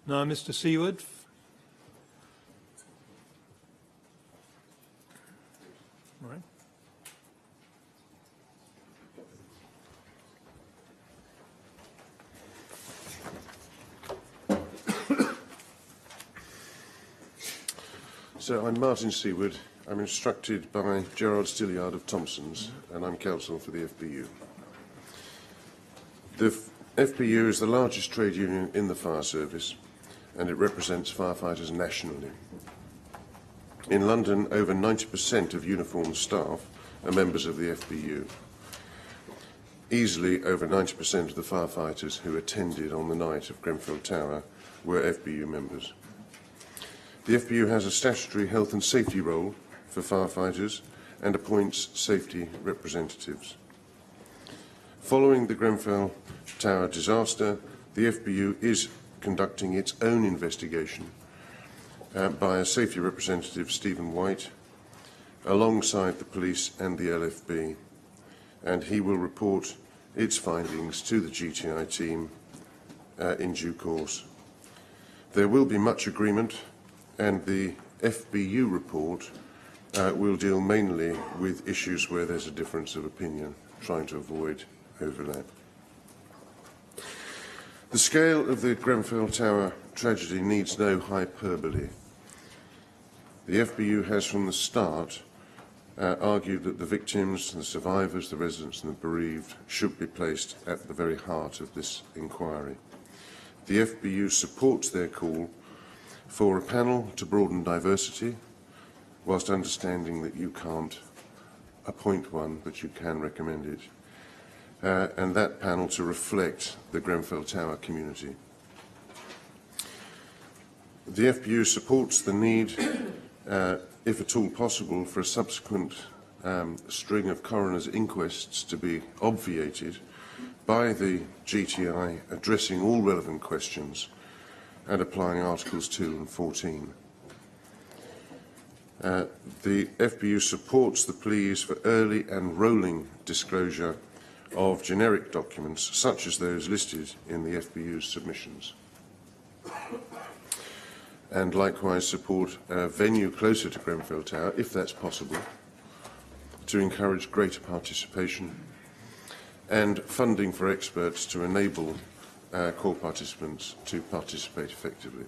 Now, Mr. Seaward. Right. So I'm Martin Seaward. I'm instructed by Gerard Stilliard of Thompsons, and I'm counsel for the FBU. The FBU is the largest trade union in the fire service, and it represents firefighters nationally. In London, over 90% of uniformed staff are members of the FBU. Easily over 90% of the firefighters who attended on the night of Grenfell Tower were FBU members. The FBU has a statutory health and safety role for firefighters and appoints safety representatives. Following the Grenfell Tower disaster, the FBU is conducting its own investigation by a safety representative, Stephen White, alongside the police and the LFB, and he will report its findings to the GTI team in due course. There will be much agreement, and the FBU report will deal mainly with issues where there's a difference of opinion, trying to avoid overlap. The scale of the Grenfell Tower tragedy needs no hyperbole. The FBU has from the start argued that the victims, the survivors, the residents and the bereaved should be placed at the very heart of this inquiry. The FBU supports their call for a panel to broaden diversity, whilst understanding that you can't appoint one, but you can recommend it, and that panel to reflect the Grenfell Tower community. The FBU supports the need, if at all possible, for a subsequent string of coroner's inquests to be obviated by the GTI, addressing all relevant questions and applying Articles 2 and 14. The FBU supports the pleas for early and rolling disclosure of generic documents, such as those listed in the FBU's submissions, and likewise support a venue closer to Grenfell Tower, if that's possible, to encourage greater participation, and funding for experts to enable core participants to participate effectively.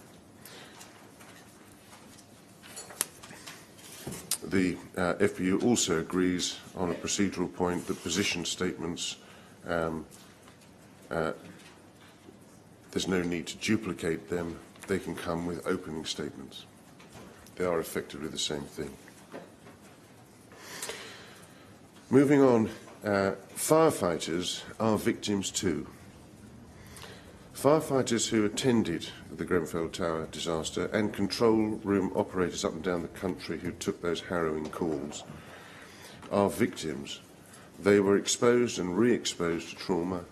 The FBU also agrees on a procedural point that position statements, there's no need to duplicate them. They can come with opening statements. They are effectively the same thing. Moving on, firefighters are victims too. Firefighters who attended the Grenfell Tower disaster and control room operators up and down the country who took those harrowing calls are victims. They were exposed and re-exposed to trauma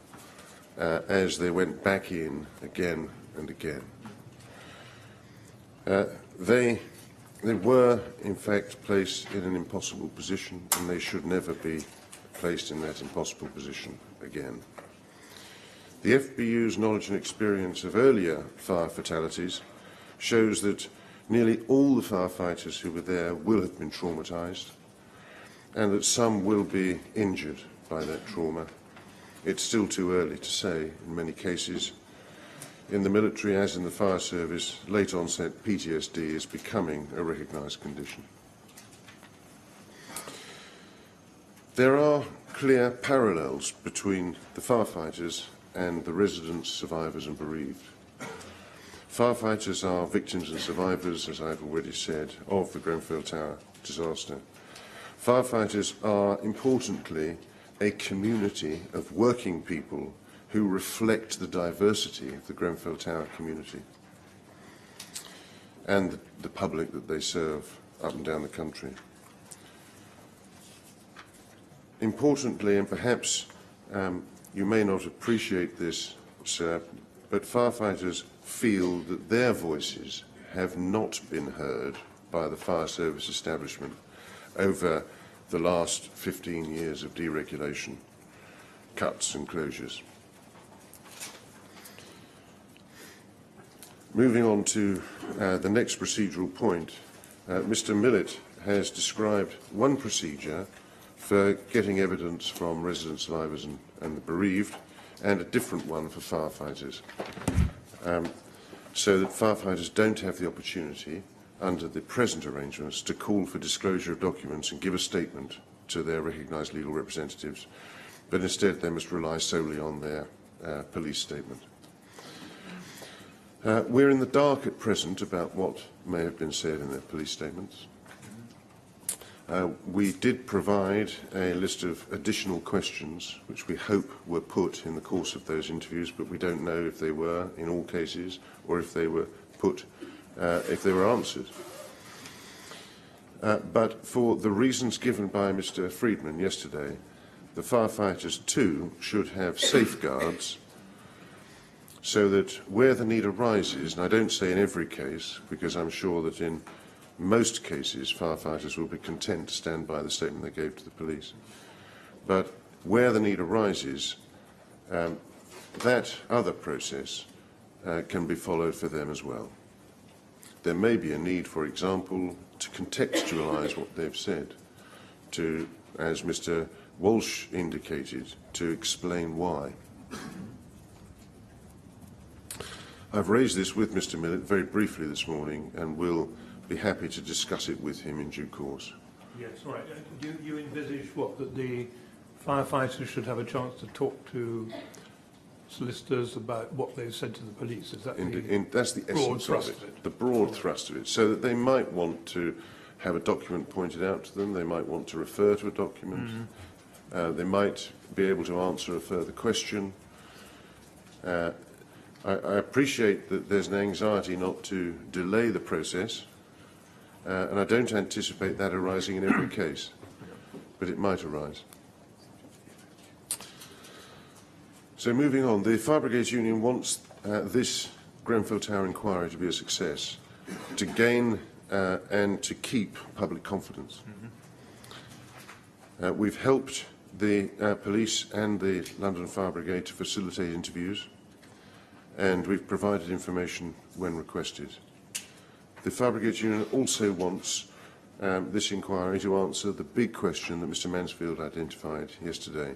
as they went back in again and again. They were, in fact, placed in an impossible position, and they should never be placed in that impossible position again. The FBU's knowledge and experience of earlier fire fatalities shows that nearly all the firefighters who were there will have been traumatised, and that some will be injured by that trauma. It's still too early to say in many cases. In the military, as in the fire service, late onset PTSD is becoming a recognised condition. There are clear parallels between the firefighters and the residents, survivors and bereaved. Firefighters are victims and survivors, as I've already said, of the Grenfell Tower disaster. Firefighters are, importantly, a community of working people who reflect the diversity of the Grenfell Tower community and the public that they serve up and down the country. Importantly, and perhaps you may not appreciate this, sir, but firefighters feel that their voices have not been heard by the fire service establishment over the last 15 years of deregulation, cuts and closures. Moving on to the next procedural point, Mr. Millett has described one procedure for getting evidence from resident survivors and the bereaved, and a different one for firefighters, so that firefighters don't have the opportunity, under the present arrangements, to call for disclosure of documents and give a statement to their recognised legal representatives, but instead they must rely solely on their police statement. We're in the dark at present about what may have been said in their police statements. We did provide a list of additional questions which we hope were put in the course of those interviews, but we don't know if they were in all cases or if they were put, if they were answered. But for the reasons given by Mr. Friedman yesterday, the firefighters too should have safeguards so that where the need arises, and I don't say in every case, because I'm sure that in most cases firefighters will be content to stand by the statement they gave to the police, but where the need arises, that other process can be followed for them as well. There may be a need, for example, to contextualise what they've said, to, as Mr. Walsh indicated, to explain why. I've raised this with Mr. Millett very briefly this morning and will be happy to discuss it with him in due course. Yes, all right. Do you envisage what, that the firefighters should have a chance to talk to solicitors about what they've said to the police? Is that that's the essence of it, the broad thrust of it, so that they might want to have a document pointed out to them, they might want to refer to a document, they might be able to answer a further question. I appreciate that there's an anxiety not to delay the process, and I don't anticipate that arising in every case, but it might arise. So moving on, the Fire Brigades Union wants this Grenfell Tower inquiry to be a success, to gain and to keep public confidence. We've helped the police and the London Fire Brigade to facilitate interviews, and we've provided information when requested. The Fire Brigades Union also wants this inquiry to answer the big question that Mr. Mansfield identified yesterday.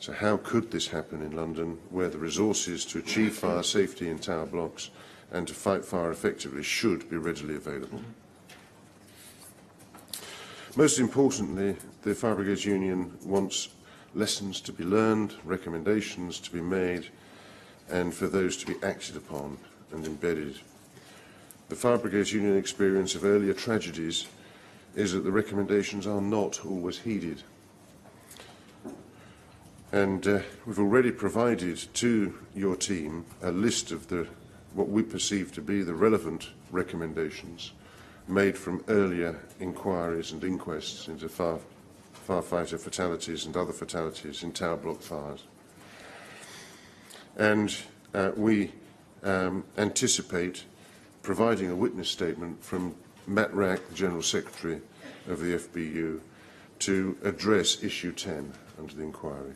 So how could this happen in London, where the resources to achieve fire safety in tower blocks and to fight fire effectively should be readily available? Most importantly, the Fire Brigades Union wants lessons to be learned, recommendations to be made, and for those to be acted upon and embedded. The Fire Brigades Union experience of earlier tragedies is that the recommendations are not always heeded. And we've already provided to your team a list of what we perceive to be the relevant recommendations made from earlier inquiries and inquests into firefighter fatalities and other fatalities in tower block fires. And we anticipate providing a witness statement from Matt Rack, the General Secretary of the FBU, to address issue 10 under the inquiry.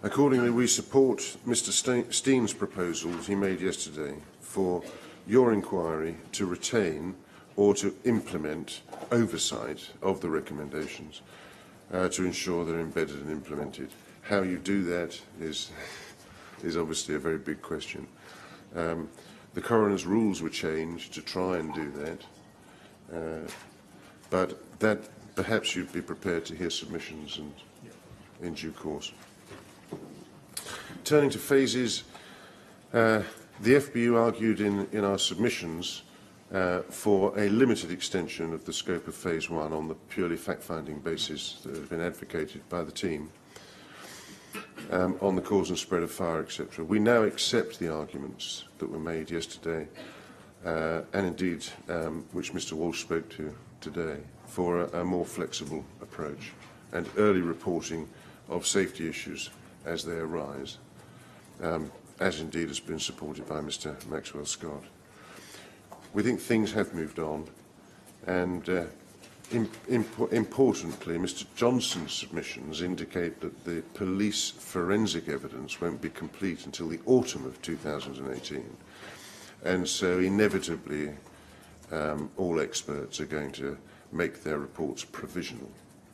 Accordingly, we support Mr. Steen's proposal that he made yesterday for your inquiry to retain or to implement oversight of the recommendations to ensure they're embedded and implemented. How you do that is obviously a very big question. The coroner's rules were changed to try and do that, but that perhaps you'd be prepared to hear submissions and in due course. Turning to phases, the FBU argued in our submissions for a limited extension of the scope of Phase 1 on the purely fact-finding basis that has been advocated by the team on the cause and spread of fire, etc. We now accept the arguments that were made yesterday and indeed which Mr. Walsh spoke to today for a more flexible approach and early reporting of safety issues as they arise, as indeed has been supported by Mr. Maxwell Scott. We think things have moved on, and Importantly, Mr. Johnson's submissions indicate that the police forensic evidence won't be complete until the autumn of 2018. And so inevitably, all experts are going to make their reports provisional.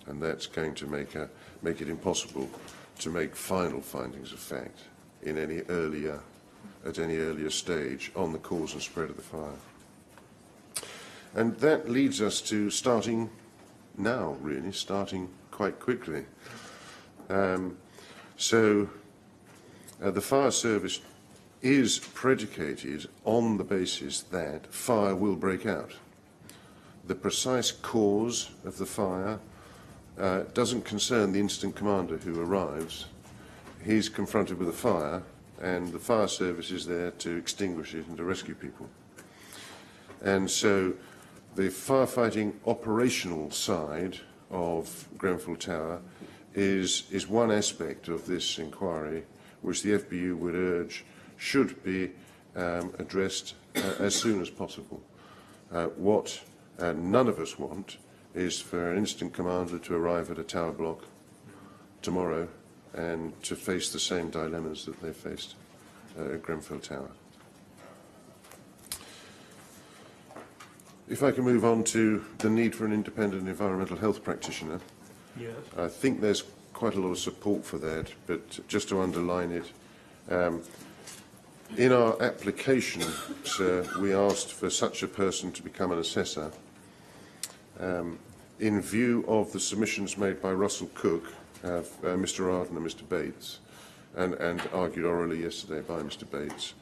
And that's going to make it impossible to make final findings of fact in at any earlier stage on the cause and spread of the fire. And that leads us to starting now, really, starting quite quickly. The fire service is predicated on the basis that fire will break out. The precise cause of the fire doesn't concern the incident commander who arrives. He's confronted with a fire, and the fire service is there to extinguish it and to rescue people. And so the firefighting operational side of Grenfell Tower is one aspect of this inquiry which the FBU would urge should be addressed as soon as possible. What none of us want is for an incident commander to arrive at a tower block tomorrow and to face the same dilemmas that they faced at Grenfell Tower. If I can move on to the need for an independent environmental health practitioner. Yes. I think there's quite a lot of support for that, but just to underline it, in our application, sir, we asked for such a person to become an assessor. In view of the submissions made by Russell Cook, Mr. Arden and Mr. Bates, and argued orally yesterday by Mr. Bates,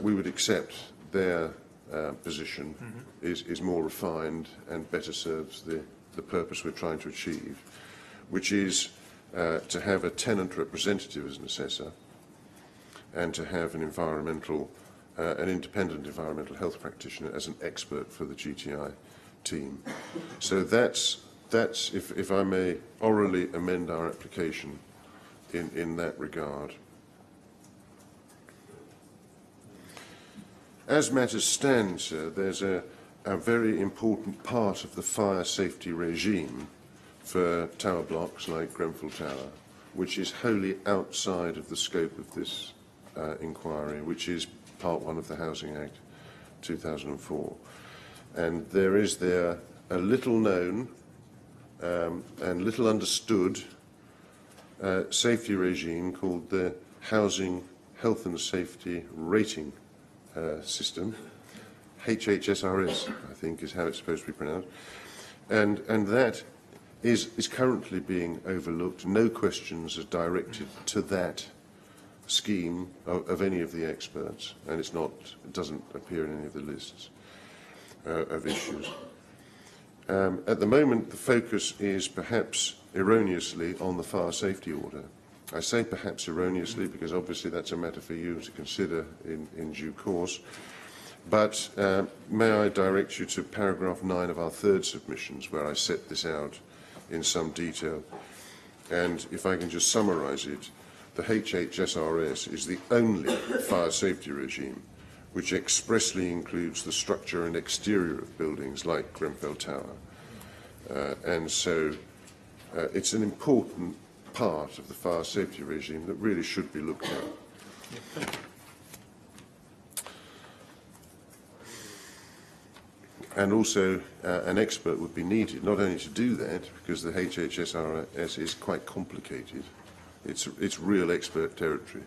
we would accept their position is more refined and better serves the purpose we're trying to achieve, which is to have a tenant representative as an assessor and to have an independent environmental health practitioner as an expert for the GTI team. So that's if I may orally amend our application in that regard. As matters stand, sir, there's a very important part of the fire safety regime for tower blocks like Grenfell Tower, which is wholly outside of the scope of this inquiry, which is Part 1 of the Housing Act 2004. And there is a little known and little understood safety regime called the Housing Health and Safety Rating System, HHSRS, I think is how it's supposed to be pronounced, and that is currently being overlooked. No questions are directed to that scheme of any of the experts, and it doesn't appear in any of the lists of issues. At the moment, the focus is perhaps erroneously on the fire safety order. I say perhaps erroneously because obviously that's a matter for you to consider in due course. But may I direct you to paragraph 9 of our third submissions, where I set this out in some detail. And if I can just summarise it, the HHSRS is the only fire safety regime which expressly includes the structure and exterior of buildings like Grenfell Tower. And so it's an important part of the fire safety regime that really should be looked at. And also an expert would be needed, not only to do that, because the HHSRS is quite complicated. It's real expert territory.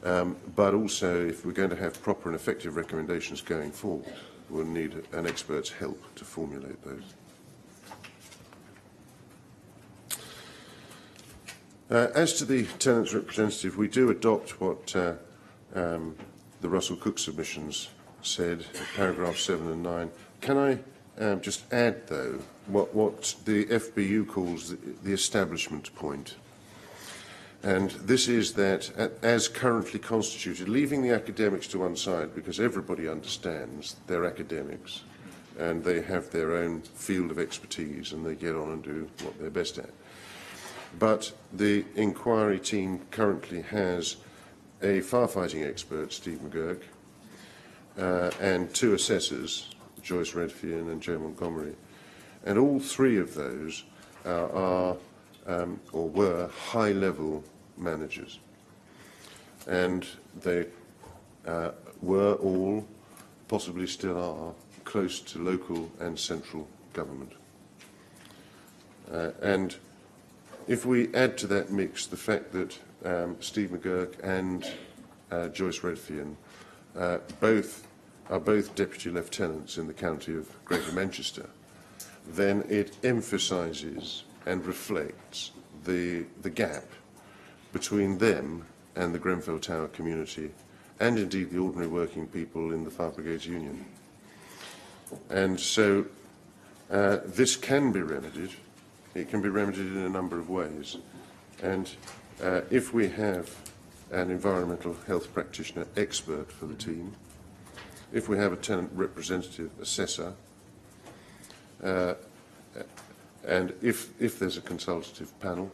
But also, if we're going to have proper and effective recommendations going forward, we'll need an expert's help to formulate those. As to the tenant's representative, we do adopt what the Russell Cook submissions said, paragraph 7 and 9. Can I just add, though, what the FBU calls the establishment point? And this is that, as currently constituted, leaving the academics to one side, because everybody understands they're academics and they have their own field of expertise and they get on and do what they're best at. But the inquiry team currently has a firefighting expert, Steve McGuirk, and 2 assessors, Joyce Redfern and Joe Montgomery. And all three of those are or were high-level managers. And they were all, possibly still are, close to local and central government. And if we add to that mix the fact that Steve McGuirk and Joyce Redfern are both deputy lieutenants in the county of Greater Manchester, then it emphasises and reflects the gap between them and the Grenfell Tower community, and indeed the ordinary working people in the Fire Brigades Union. And so this can be remedied. It can be remedied in a number of ways. And if we have an environmental health practitioner expert for the team, if we have a tenant representative assessor, and if there's a consultative panel,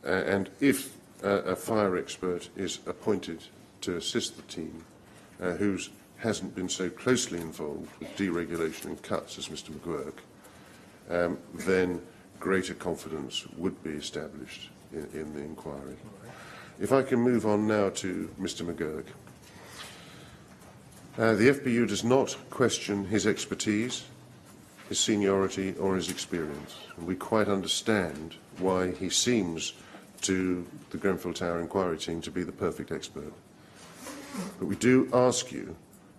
and if a fire expert is appointed to assist the team, who hasn't been so closely involved with deregulation and cuts as Mr McGuirk, then greater confidence would be established in the inquiry. If I can move on now to Mr McGuirk. The FBU does not question his expertise, his seniority or his experience. And we quite understand why he seems to the Grenfell Tower inquiry team to be the perfect expert. But we do ask you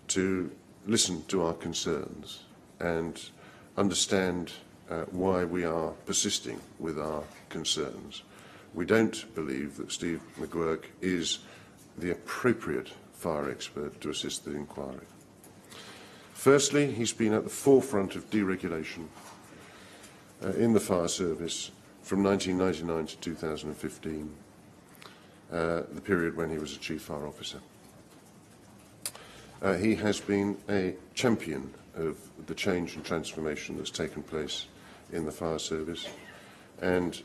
to listen to our concerns and understand why we are persisting with our concerns. We don't believe that Steve McGuirk is the appropriate fire expert to assist the inquiry. Firstly, he's been at the forefront of deregulation in the fire service from 1999 to 2015, the period when he was a Chief Fire Officer. He has been a champion of the change and transformation that's taken place in the fire service, and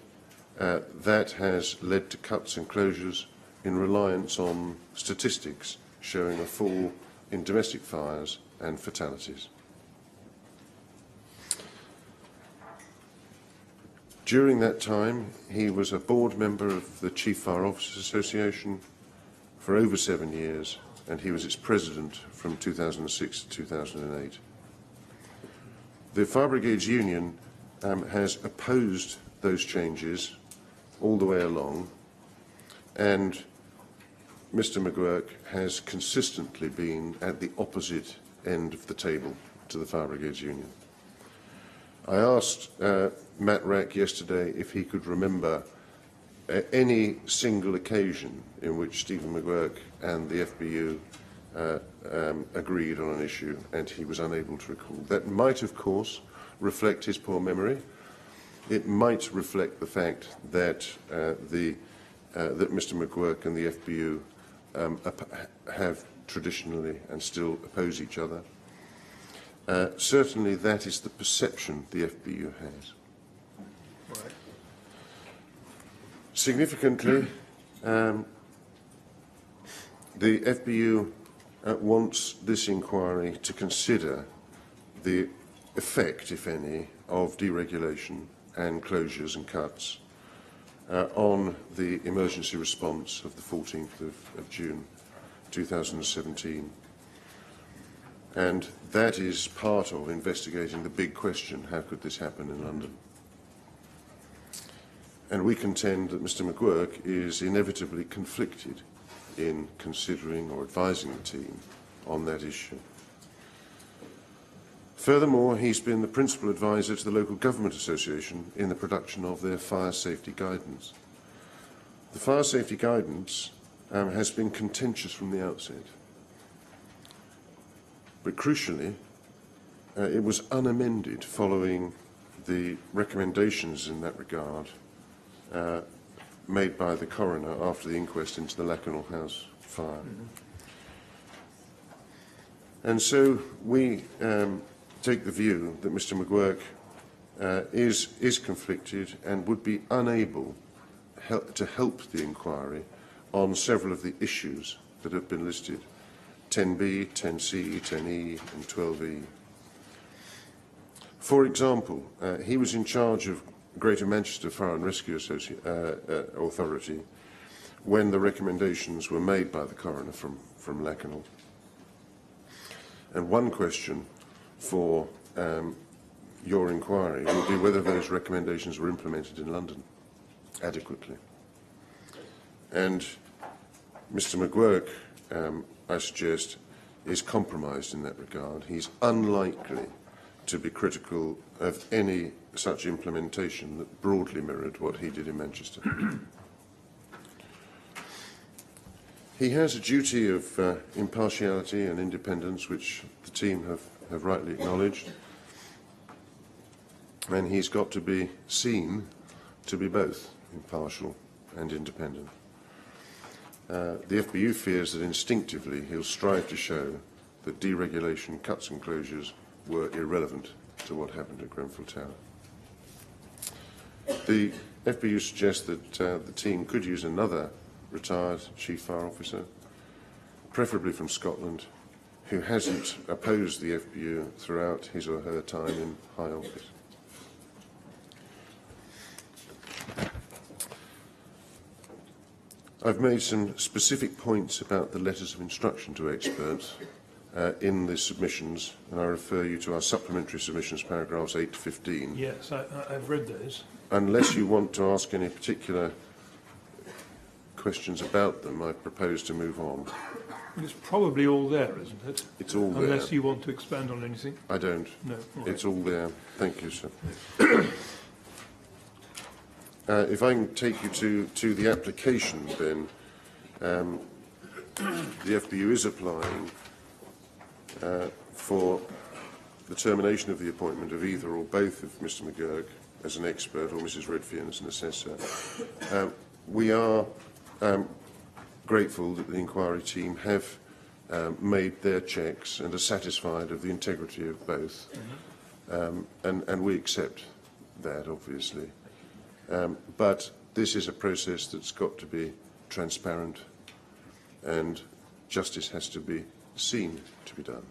that has led to cuts and closures in reliance on statistics showing a fall in domestic fires and fatalities. During that time, he was a board member of the Chief Fire Officers Association for over 7 years, and he was its president from 2006 to 2008. The Fire Brigades Union has opposed those changes all the way along, and Mr McGuirk has consistently been at the opposite end of the table to the Fire Brigades Union. I asked Matt Rack yesterday if he could remember any single occasion in which Stephen McGuirk and the FBU agreed on an issue, and he was unable to recall. That might, of course, reflect his poor memory. It might reflect the fact that that Mr McGuirk and the FBU have traditionally and still oppose each other. Certainly that is the perception the FBU has. Right. Significantly, the FBU wants this inquiry to consider the effect, if any, of deregulation and closures and cuts on the emergency response of the 14th of June 2017. And that is part of investigating the big question, how could this happen in London? And we contend that Mr McGuirk is inevitably conflicted in considering or advising the team on that issue. Furthermore, he's been the principal advisor to the Local Government Association in the production of their fire safety guidance. The fire safety guidance has been contentious from the outset. But crucially, it was unamended following the recommendations in that regard made by the coroner after the inquest into the Lakanal House fire. Mm-hmm. And so we take the view that Mr McGuirk is conflicted and would be unable to help the inquiry on several of the issues that have been listed, 10B, 10C, 10E and 12E. For example, he was in charge of Greater Manchester Fire and Rescue Authority when the recommendations were made by the coroner from Lakanal. And one question for your inquiry will be whether those recommendations were implemented in London adequately. And Mr McGuirk, I suggest, is compromised in that regard. He's unlikely to be critical of any such implementation that broadly mirrored what he did in Manchester. He has a duty of impartiality and independence, which the team have rightly acknowledged, and he's got to be seen to be both impartial and independent. The FBU fears that instinctively he'll strive to show that deregulation, cuts and closures were irrelevant to what happened at Grenfell Tower. The FBU suggests that the team could use another retired chief fire officer, preferably from Scotland, who hasn't opposed the FBU throughout his or her time in high office. I've made some specific points about the letters of instruction to experts in the submissions, and I refer you to our supplementary submissions, paragraphs 8 to 15. Yes, I've read those. Unless you want to ask any particular questions about them, I propose to move on. It's probably all there, isn't it? It's all there. Unless you want to expand on anything. I don't. No. All It's right. all there. Thank you, sir. If I can take you to the application, then the FBU is applying for the termination of the appointment of either or both of Mr McGuirk as an expert or Mrs Redfern as an assessor. We are grateful that the inquiry team have made their checks and are satisfied of the integrity of both, and we accept that, obviously. But this is a process that's got to be transparent, and justice has to be seen to be done.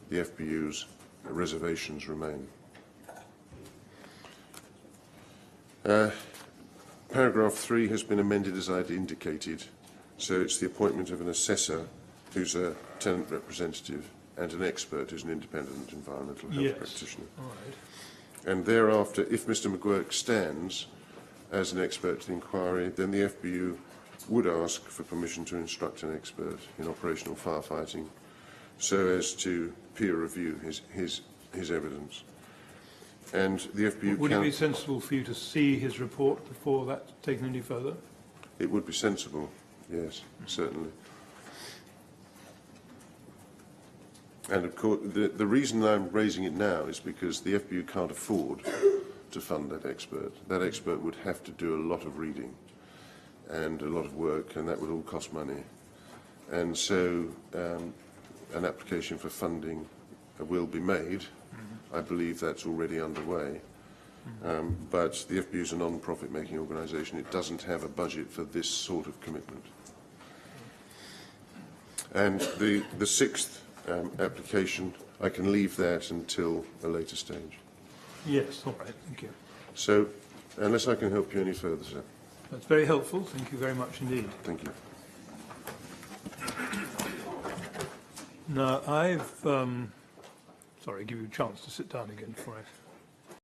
The FBU's reservations remain. Paragraph 3 has been amended as I'd indicated, so it's the appointment of an assessor who's a tenant representative and an expert who's an independent environmental health practitioner. All right. And thereafter, if Mr McGuirk stands as an expert to the inquiry, then the FBU would ask for permission to instruct an expert in operational firefighting so as to peer review his evidence. And the FBU Would it be sensible for you to see his report before that's taken any further? It would be sensible, yes, certainly. And of course, the reason I'm raising it now is because the FBU can't afford to fund that expert. That expert would have to do a lot of reading and a lot of work, and that would all cost money. And so an application for funding will be made. I believe that's already underway. But the FBU is a non-profit making organisation. It doesn't have a budget for this sort of commitment. And the sixth application, I can leave that until a later stage. Yes, all right, thank you. So, unless I can help you any further, sir. That's very helpful. Thank you very much indeed. Thank you. Now, I've... sorry, give you a chance to sit down again before I...